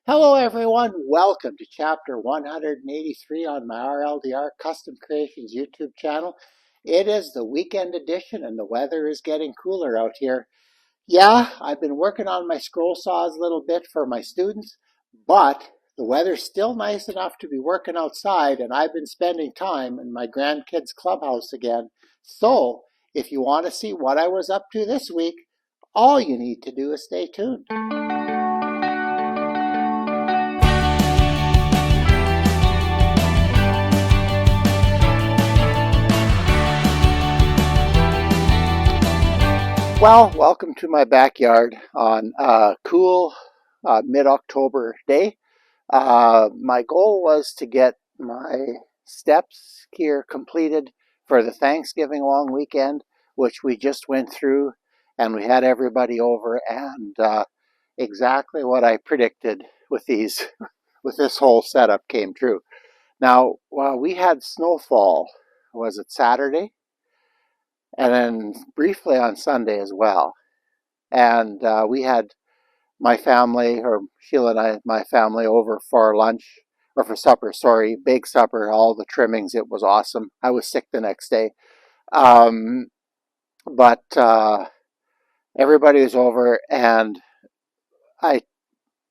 Hello everyone, welcome to chapter 183 on my RLDR Custom Creations YouTube channel. It is the weekend edition and the weather is getting cooler out here. Yeah, I've been working on my scroll saws a little bit for my students, but the weather's still nice enough to be working outside, and I've been spending time in my grandkids' clubhouse again. So, if you want to see what I was up to this week, all you need to do is stay tuned. Well, welcome to my backyard on a cool mid-October day. My goal was to get my steps here completed for the Thanksgiving long weekend, which we just went through, and we had everybody over, and exactly what I predicted with with this whole setup came true. Now, we had snowfall, was it Saturday? And then briefly on Sunday as well. And we had my family, or Sheila and I, my family, over for lunch, or for supper, sorry, big supper, all the trimmings. It was awesome. I was sick the next day. Um, but everybody was over, and I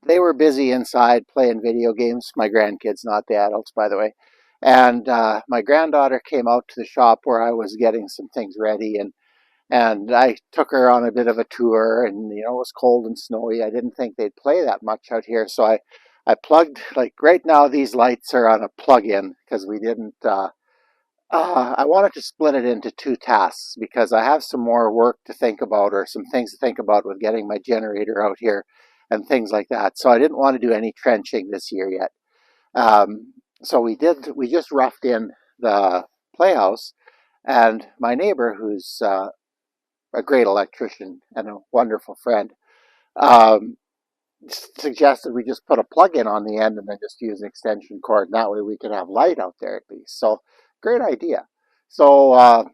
they were busy inside playing video games. My grandkids, not the adults, by the way. And my granddaughter came out to the shop where I was getting some things ready, and I took her on a bit of a tour, and it was cold and snowy. I didn't think they'd play that much out here, so I plugged, like right now these lights are on a plug-in because we didn't I wanted to split it into two tasks because I have some more work to think about, or some things to think about with getting my generator out here and things like that. So I didn't want to do any trenching this year yet. So we just roughed in the playhouse, and my neighbor, who's a great electrician and a wonderful friend, um, suggested we just put a plug-in on the end and then just use an extension cord, and that way we could have light out there at least. So, great idea. So,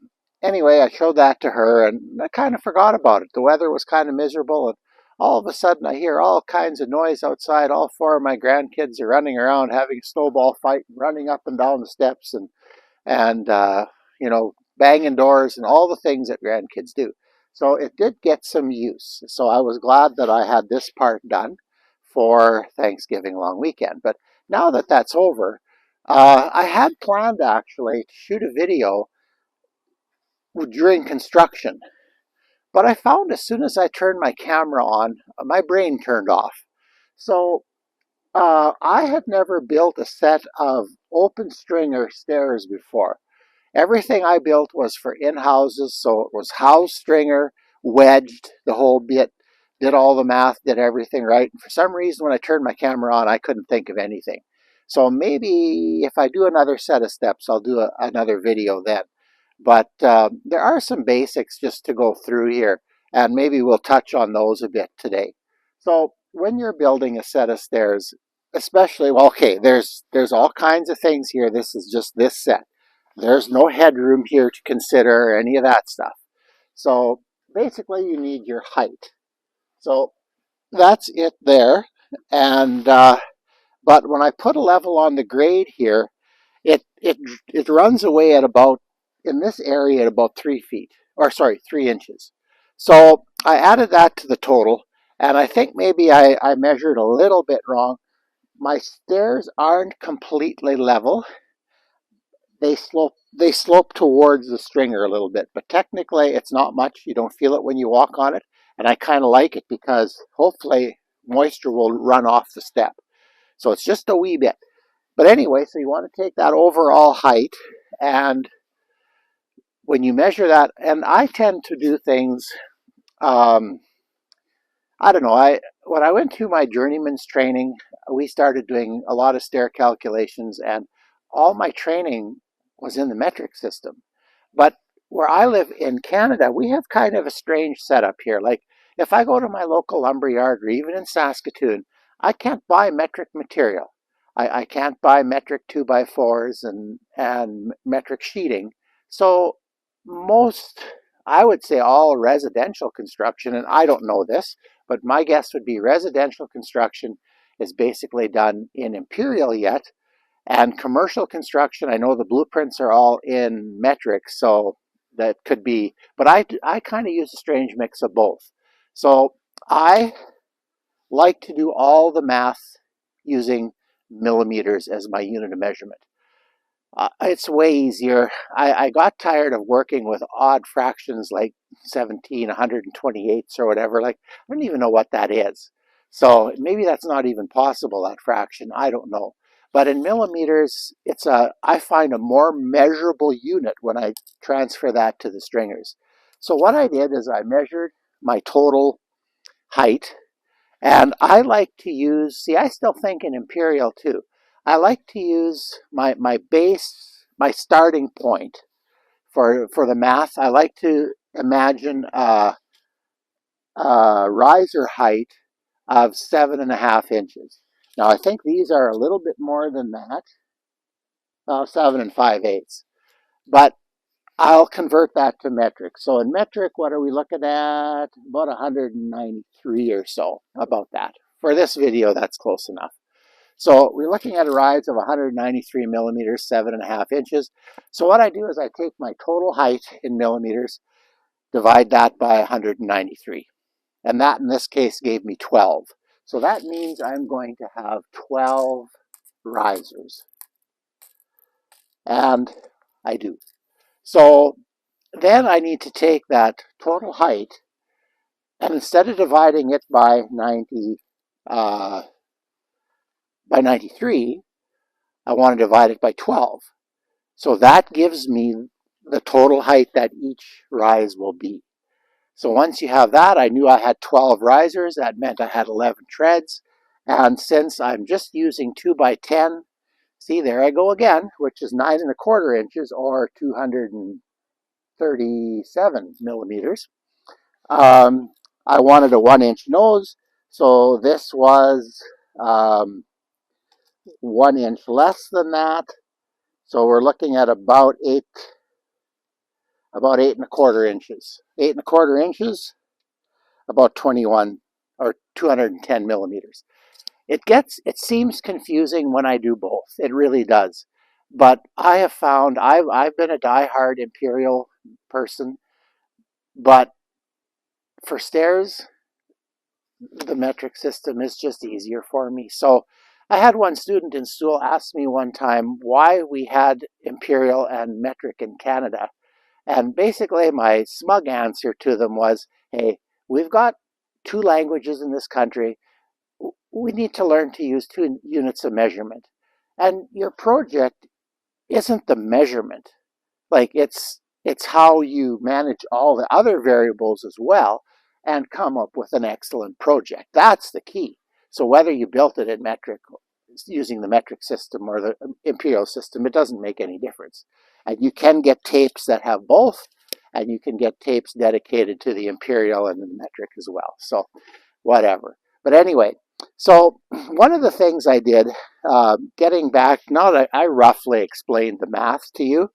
anyway, I showed that to her, and I kind of forgot about it. The weather was kind of miserable, and all of a sudden I hear all kinds of noise outside. All four of my grandkids are running around having a snowball fight, running up and down the steps, and banging doors and all the things that grandkids do. So it did get some use. So I was glad that I had this part done for Thanksgiving long weekend. But now that that's over, I had planned actually to shoot a video during construction. But I found as soon as I turned my camera on, my brain turned off. So I had never built a set of open stringer stairs before. Everything I built was for in-houses, so it was house stringer, wedged, the whole bit, did all the math, did everything right. And for some reason, when I turned my camera on, I couldn't think of anything. So maybe if I do another set of steps, I'll do another video then. But there are some basics just to go through here, and maybe we'll touch on those a bit today. So when you're building a set of stairs, especially, well, okay, there's all kinds of things here. This is just this set. There's no headroom here to consider or any of that stuff. So basically you need your height. So that's it there. And but when I put a level on the grade here, it runs away at about, in this area, at about 3 feet, or sorry, 3 inches. So I added that to the total, and I think maybe I measured a little bit wrong. My stairs aren't completely level. They slope towards the stringer a little bit, but technically it's not much. You don't feel it when you walk on it, and I kind of like it because hopefully moisture will run off the step. So it's just a wee bit. But anyway, so you want to take that overall height, and when you measure that, and I tend to do things, um, I don't know, when I went to my journeyman's training, we started doing a lot of stair calculations, and all my training was in the metric system. But where I live in Canada, we have kind of a strange setup here. Like if I go to my local lumber yard, or even in Saskatoon, I can't buy metric material. I can't buy metric 2x4s and metric sheeting. So most, I would say all residential construction, and I don't know this, but my guess would be residential construction is basically done in imperial yet. And commercial construction, I know the blueprints are all in metric, so that could be, but I kind of use a strange mix of both. So I like to do all the math using millimeters as my unit of measurement. It's way easier. I got tired of working with odd fractions like 17, 128ths or whatever. Like, I don't even know what that is. So maybe that's not even possible, that fraction. I don't know. But in millimeters, I find a more measurable unit when I transfer that to the stringers. So what I did is I measured my total height, and I like to use, see, I still think in imperial too. I like to use my base, my starting point for the math. I like to imagine a riser height of 7.5 inches. Now I think these are a little bit more than that, 7 5/8. But I'll convert that to metric. So in metric, what are we looking at? About 193 or so, about that. For this video, that's close enough. So we're looking at a rise of 193 millimeters, 7.5 inches. So what I do is I take my total height in millimeters, divide that by 193. And that in this case gave me 12. So that means I'm going to have 12 risers. And I do. So then I need to take that total height, and instead of dividing it by 93, I want to divide it by 12. So that gives me the total height that each rise will be. So once you have that, I knew I had 12 risers. That meant I had 11 treads. And since I'm just using 2x10, see, there I go again, which is 9.25 inches or 237 millimeters. I wanted a 1-inch nose, so this was 1 inch less than that. So we're looking at about 8.25 inches. 8.25 inches, about 21 or 210 millimeters. It seems confusing when I do both. It really does. But I have found, I've been a diehard imperial person, but for stairs, the metric system is just easier for me. So I had one student in school ask me one time why we had imperial and metric in Canada. And basically my smug answer to them was, hey, we've got two languages in this country. We need to learn to use two units of measurement. And your project isn't the measurement. Like it's how you manage all the other variables as well and come up with an excellent project. That's the key. So whether you built it in metric using the metric system or the imperial system, it doesn't make any difference. And you can get tapes that have both, and you can get tapes dedicated to the imperial and the metric as well. So whatever. But anyway, so one of the things I did, getting back, now that I roughly explained the math to you,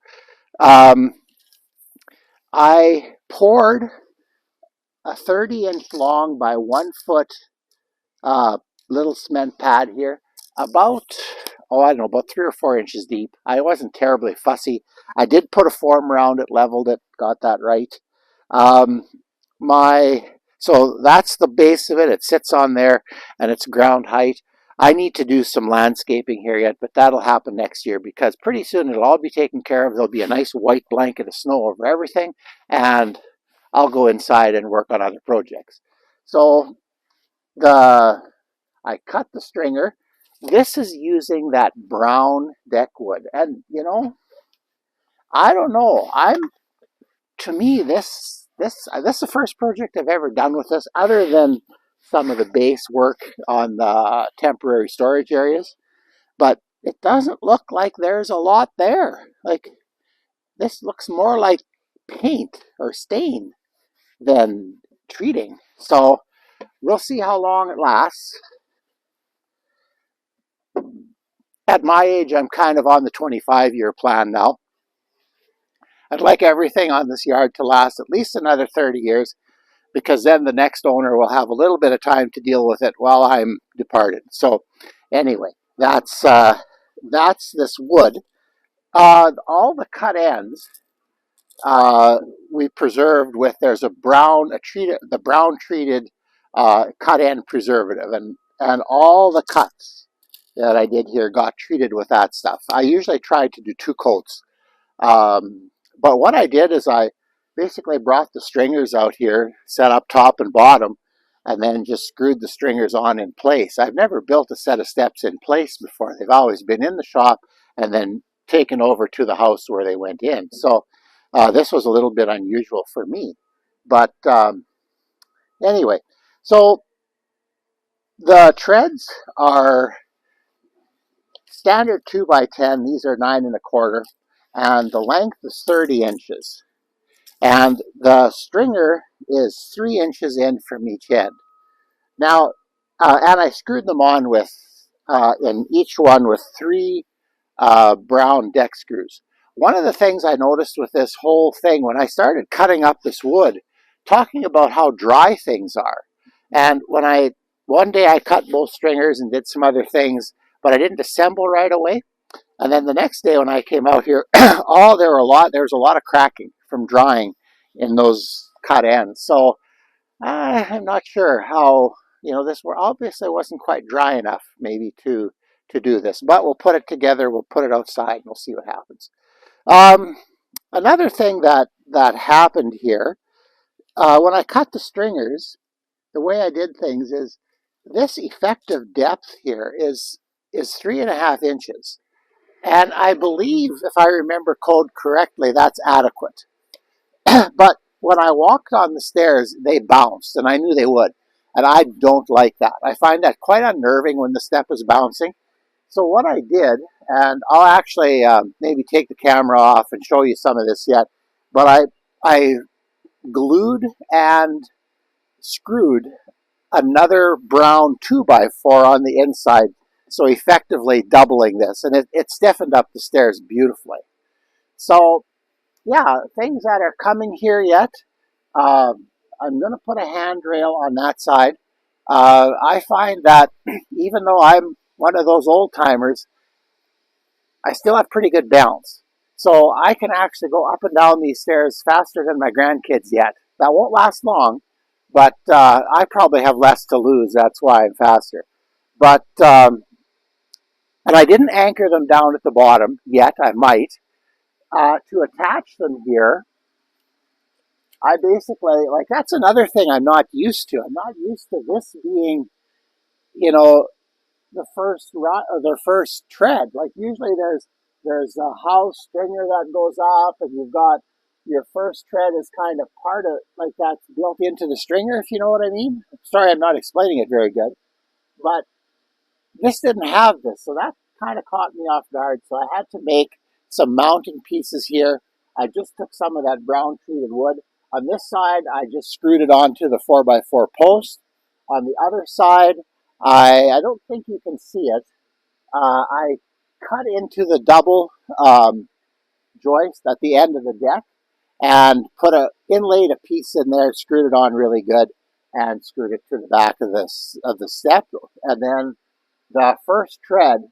I poured a 30-inch long by 1 foot little cement pad here, about, I don't know, about 3 or 4 inches deep. I wasn't terribly fussy. I did put a form around it, leveled it, got that right. So that's the base of it. It sits on there, and it's ground height. I need to do some landscaping here yet, but that'll happen next year because pretty soon it'll all be taken care of. There'll be a nice white blanket of snow over everything, and I'll go inside and work on other projects. So I cut the stringer. This is using that brown deck wood, and you know, I don't know. To me, this is the first project I've ever done with this, other than some of the base work on the temporary storage areas. But it doesn't look like there's a lot there. Like, this looks more like paint or stain than treating. So we'll see how long it lasts. At my age, I'm kind of on the 25-year plan now. I'd like everything on this yard to last at least another 30 years. because then the next owner will have a little bit of time to deal with it while I'm departed. So anyway, that's this wood. All the cut ends we preserved with, there's the brown treated cut end preservative, and all the cuts that I did here got treated with that stuff. I usually try to do 2 coats. But what I did is I basically brought the stringers out here, set up top and bottom, and then just screwed the stringers on in place. I've never built a set of steps in place before. They've always been in the shop and then taken over to the house where they went in. So this was a little bit unusual for me. But anyway, so the treads are standard 2x10. These are 9 1/4, and the length is 30 inches. And the stringer is 3 inches in from each end. Now, and I screwed them on with, in each one with 3 brown deck screws. One of the things I noticed with this whole thing when I started cutting up this wood, talking about how dry things are. And one day I cut both stringers and did some other things, but I didn't assemble right away. And then the next day when I came out here, there was a lot of cracking from drying in those cut ends. So I'm not sure how, this obviously wasn't quite dry enough maybe to do this. But we'll put it together, we'll put it outside, and we'll see what happens. Another thing that happened here, when I cut the stringers, the way I did things is this effective depth here is 3.5 inches. And I believe, if I remember code correctly, that's adequate. But when I walked on the stairs, they bounced, and I knew they would. And I don't like that. I find that quite unnerving when the step is bouncing. So what I did, and I'll actually maybe take the camera off and show you some of this yet, but I glued and screwed another brown 2x4 on the inside, so effectively doubling this, and it stiffened up the stairs beautifully. So yeah, things that are coming here yet. I'm going to put a handrail on that side. I find that even though I'm one of those old timers, I still have pretty good balance. So I can actually go up and down these stairs faster than my grandkids yet. That won't last long, but I probably have less to lose. That's why I'm faster. But, and I didn't anchor them down at the bottom yet. I might. To attach them here, I basically, that's another thing I'm not used to. I'm not used to this being, the first tread. Like usually there's a house stringer that goes up, and you've got your first tread is kind of part of, like, that's built into the stringer, if you know what I mean. Sorry, I'm not explaining it very good. But this didn't have this, so that kind of caught me off guard. So I had to make some mounting pieces here. I just took some of that brown treated wood. On this side, I just screwed it onto the 4x4 post. On the other side, I don't think you can see it. I cut into the double joist at the end of the deck and inlaid a piece in there, screwed it on really good, and screwed it to the back of the step. And then the first tread,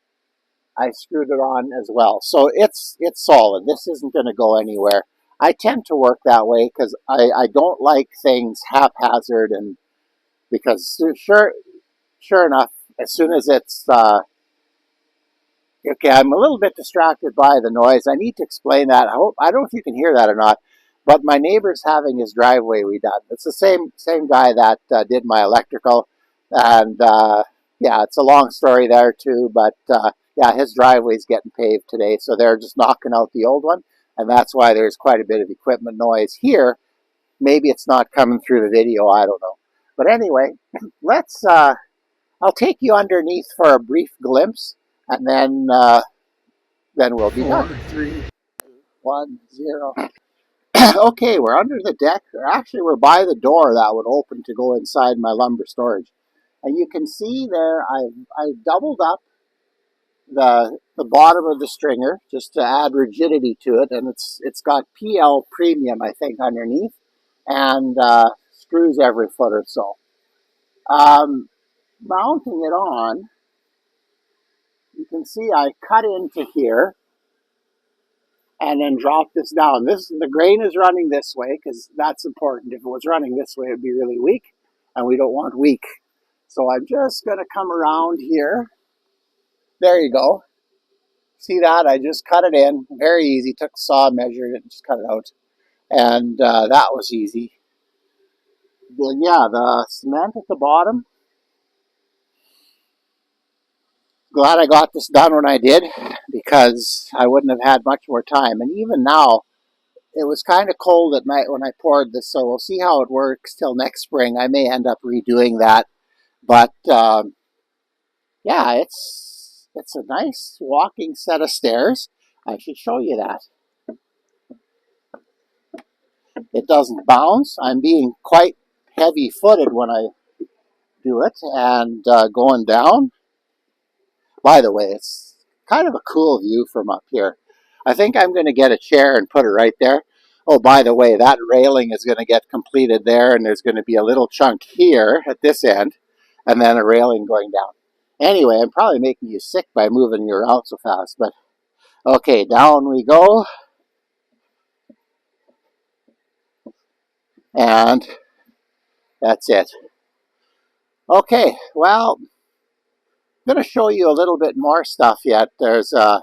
I screwed it on as well. So it's solid. This isn't going to go anywhere. I tend to work that way because I don't like things haphazard, and because sure enough, as soon as it's okay, I'm a little bit distracted by the noise. I need to explain that. I don't know if you can hear that or not, but my neighbor's having his driveway redone. It's the same guy that did my electrical, and yeah, it's a long story there too. But yeah, his driveway's getting paved today, so they're just knocking out the old one, and that's why there's quite a bit of equipment noise here. Maybe it's not coming through the video. I don't know. But anyway, let's. I'll take you underneath for a brief glimpse, and then we'll be done. 4, 3, 1, 0. Okay, we're under the deck. Or actually, we're by the door that would open to go inside my lumber storage. And you can see there, I doubled up the bottom of the stringer just to add rigidity to it, and it's got PL Premium, I think, underneath, and screws every foot or so. Mounting it on, you can see I cut into here and then drop this down. The grain is running this way because that's important. If it was running this way, it would be really weak, and we don't want weak. So I'm just going to come around here. There you go. See that? I just cut it in. Very easy. Took the saw, measured it, and just cut it out. And that was easy. Then, yeah, the cement at the bottom. Glad I got this done when I did, because I wouldn't have had much more time. And even now, it was kind of cold at night when I poured this, so we'll see how it works till next spring. I may end up redoing that. But yeah, it's a nice walking set of stairs. I should show you that. It doesn't bounce. I'm being quite heavy-footed when I do it, and going down. By the way, it's kind of a cool view from up here. I think I'm going to get a chair and put it right there. Oh, by the way, that railing is going to get completed there, and there's going to be a little chunk here at this end, and then a railing going down. Anyway, I'm probably making you sick by moving you around so fast, but okay, down we go. And that's it. Okay, well, I'm going to show you a little bit more stuff yet. There's a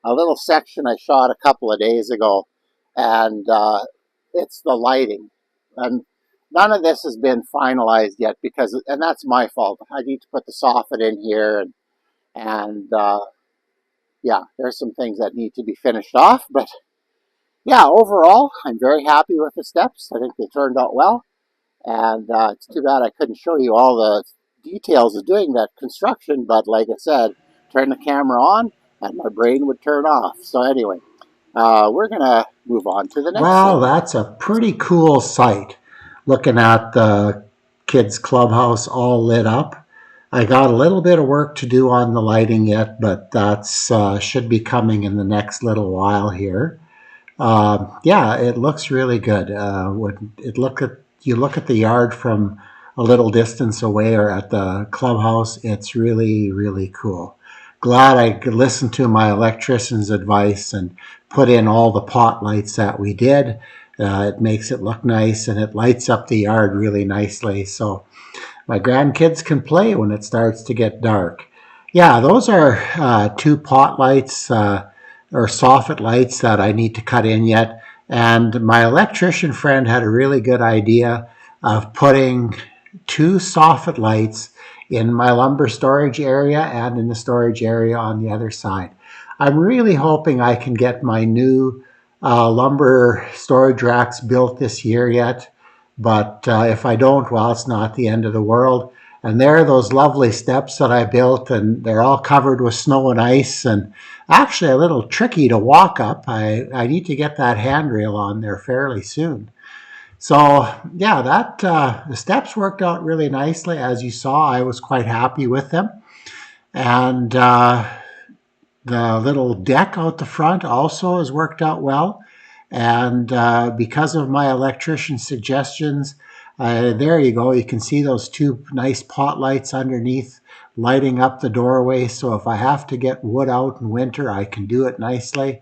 little section I shot a couple of days ago, and it's the lighting. And none of this has been finalized yet, and that's my fault. I need to put the soffit in here, and yeah, there's some things that need to be finished off. But yeah, overall, I'm very happy with the steps. I think they turned out well, and it's too bad I couldn't show you all the details of doing that construction, but like I said, turn the camera on and my brain would turn off. So anyway, we're going to move on to the next Well, segment. that's a pretty cool sight. Looking at the kids' clubhouse all lit up. I got a little bit of work to do on the lighting yet, but that's should be coming in the next little while here. Yeah, it looks really good. When you look at the yard from a little distance away or at the clubhouse, it's really, really cool. Glad I could listen to my electrician's advice and put in all the pot lights that we did. It makes it look nice, and it lights up the yard really nicely. So my grandkids can play when it starts to get dark. Yeah, those are two pot lights or soffit lights that I need to cut in yet. And my electrician friend had a really good idea of putting two soffit lights in my lumber storage area and in the storage area on the other side. I'm really hoping I can get my new lumber storage racks built this year yet. But if I don't, well, it's not the end of the world. And there are those lovely steps that I built, and they're all covered with snow and ice, and actually a little tricky to walk up. I need to get that handrail on there fairly soon. So yeah, the steps worked out really nicely. As you saw, I was quite happy with them. And the little deck out the front also has worked out well. And because of my electrician's suggestions, there you go. You can see those two nice pot lights underneath lighting up the doorway. So if I have to get wood out in winter, I can do it nicely.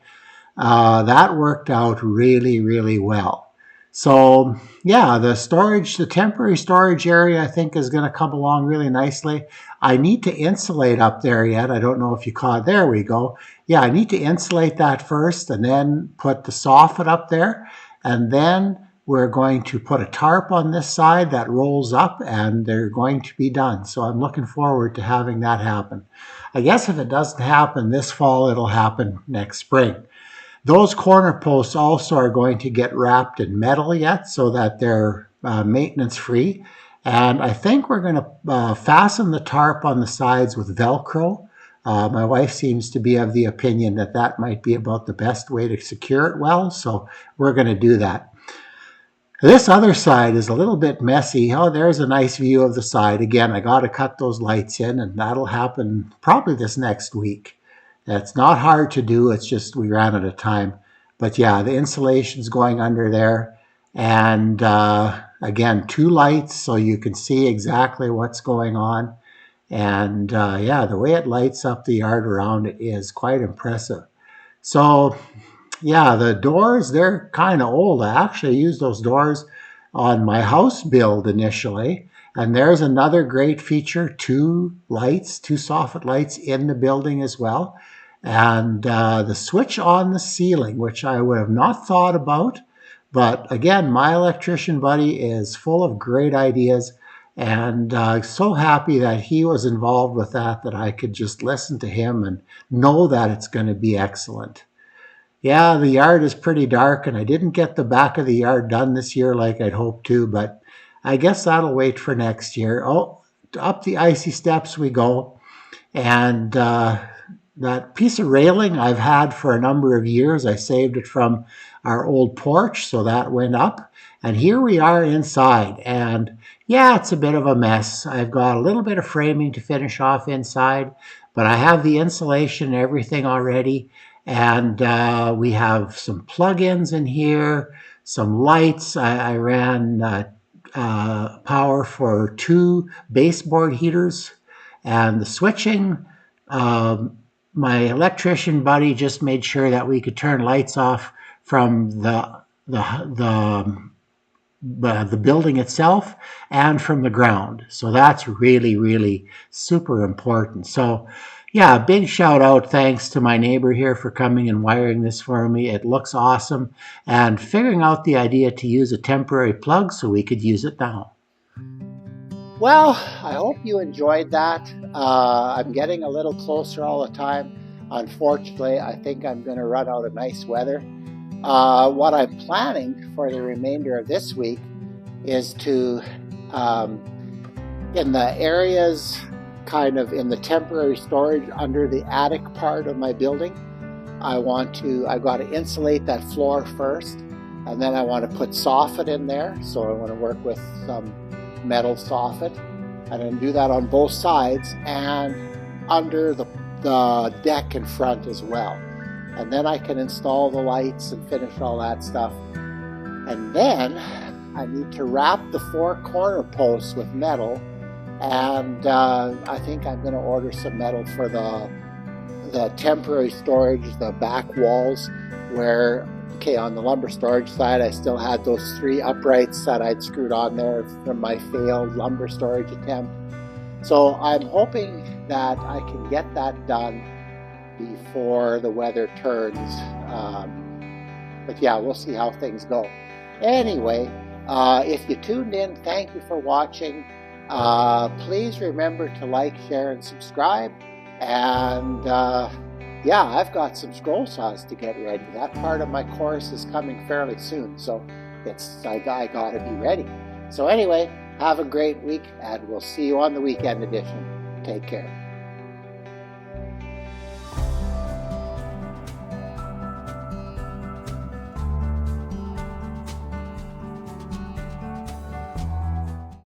That worked out really, really well. So yeah, the temporary storage area, I think is going to come along really nicely. I need to insulate up there yet. I don't know if you caught. There we go. Yeah, I need to insulate that first, and then put the soffit up there, and then we're going to put a tarp on this side that rolls up, and they're going to be done. So I'm looking forward to having that happen. I guess if it doesn't happen this fall, it'll happen next spring. Those corner posts also are going to get wrapped in metal yet so that they're maintenance free. And I think we're going to fasten the tarp on the sides with Velcro. My wife seems to be of the opinion that that might be about the best way to secure it well, so we're going to do that. This other side is a little bit messy. Oh, there's a nice view of the side. Again, I got to cut those lights in, and that'll happen probably this next week. It's not hard to do. It's just we ran out of time. But yeah, the insulation's going under there. And again, 2 lights so you can see exactly what's going on. And yeah, the way it lights up the yard around it is quite impressive. So yeah, the doors, they're kind of old. I actually used those doors on my house build initially. And there's another great feature, 2 lights, 2 soffit lights in the building as well. And the switch on the ceiling, which I would have not thought about. But again, my electrician buddy is full of great ideas. And so happy that he was involved with that, that I could just listen to him and know that it's going to be excellent. Yeah, the yard is pretty dark, and I didn't get the back of the yard done this year like I'd hoped to, but I guess that'll wait for next year. Oh, up the icy steps we go. And that piece of railing I've had for a number of years. I saved it from our old porch, so that went up. And here we are inside. And yeah, it's a bit of a mess. I've got a little bit of framing to finish off inside, but I have the insulation and everything already. And we have some plug-ins in here, some lights. I ran power for 2 baseboard heaters, and the switching. Um, my electrician buddy just made sure that we could turn lights off from the building itself and from the ground. So that's really, really super important. So yeah, big shout out, thanks to my neighbor here for coming and wiring this for me. It looks awesome, and figuring out the idea to use a temporary plug so we could use it now. Well, I hope you enjoyed that. I'm getting a little closer all the time. Unfortunately, I think I'm going to run out of nice weather. What I'm planning for the remainder of this week is to, in the areas kind of in the temporary storage under the attic part of my building, I've got to insulate that floor first, and then I want to put soffit in there. So I want to work with some metal soffit, and then do that on both sides and under the deck in front as well. And then I can install the lights and finish all that stuff. And then I need to wrap the 4 corner posts with metal, and I think I'm going to order some metal for the temporary storage, the back walls, where, okay, on the lumber storage side, I still had those 3 uprights that I'd screwed on there from my failed lumber storage attempt. So I'm hoping that I can get that done before the weather turns. But yeah, we'll see how things go. Anyway, if you tuned in, thank you for watching. Please remember to like, share, and subscribe. And yeah, I've got some scroll saws to get ready. That part of my course is coming fairly soon, so I gotta be ready. So anyway, have a great week, and we'll see you on the weekend edition. Take care.